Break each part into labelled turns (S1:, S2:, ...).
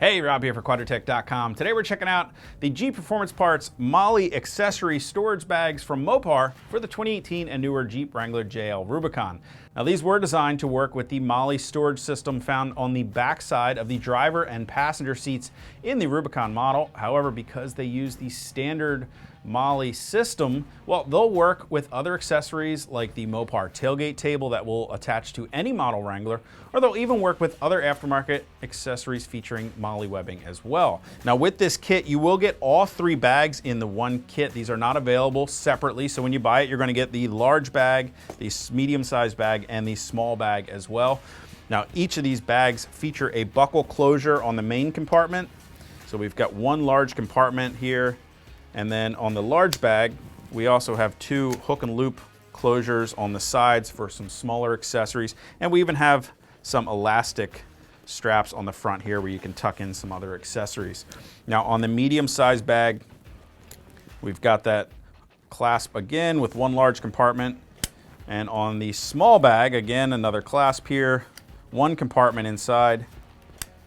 S1: Hey, Rob here for Quadratec.com. Today we're checking out the Jeep Performance Parts MOLLE accessory storage bags from Mopar for the 2018 and newer Jeep Wrangler JL Rubicon. Now these were designed to work with the MOLLE storage system found on the back side of the driver and passenger seats in the Rubicon model. However, because they use the standard MOLLE system, well, they'll work with other accessories like the Mopar tailgate table that will attach to any model Wrangler, or they'll even work with other aftermarket accessories featuring MOLLE webbing as well. Now with this kit, you will get all three bags in the one kit. These are not available separately, so when you buy it, you're going to get the large bag, the medium-sized bag, and the small bag as well. Now each of these bags feature a buckle closure on the main compartment. So we've got one large compartment here, and then on the large bag, we also have two hook and loop closures on the sides for some smaller accessories. And we even have some elastic straps on the front here where you can tuck in some other accessories. Now on the medium-sized bag, we've got that clasp again with one large compartment. And on the small bag, again, another clasp here, one compartment inside.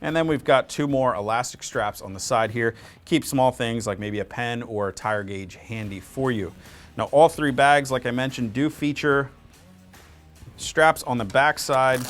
S1: And then we've got two more elastic straps on the side here. Keep small things like maybe a pen or a tire gauge handy for you. Now all three bags, like I mentioned, do feature straps on the back side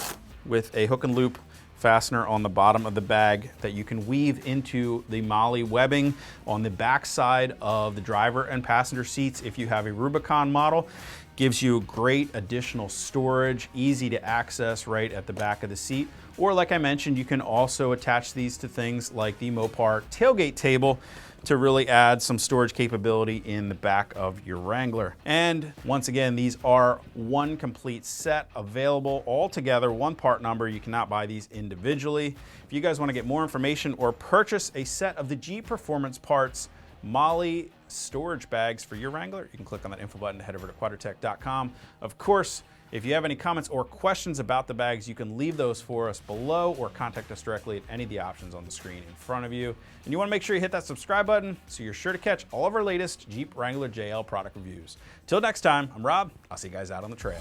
S1: with a hook and loop fastener on the bottom of the bag that you can weave into the MOLLE webbing on the back side of the driver and passenger seats if you have a Rubicon model. Gives you great additional storage, easy to access right at the back of the seat. Or like I mentioned, you can also attach these to things like the Mopar tailgate table to really add some storage capability in the back of your Wrangler. And once again, these are one complete set available all together, one part number. You cannot buy these individually. If you guys want to get more information or purchase a set of the Jeep Performance Parts MOLLE storage bags for your Wrangler, you can click on that info button to head over to Quadratec.com. Of course, if you have any comments or questions about the bags, you can leave those for us below or contact us directly at any of the options on the screen in front of you. And you want to make sure you hit that subscribe button so you're sure to catch all of our latest Jeep Wrangler JL product reviews. Till next time, I'm Rob. I'll see you guys out on the trail.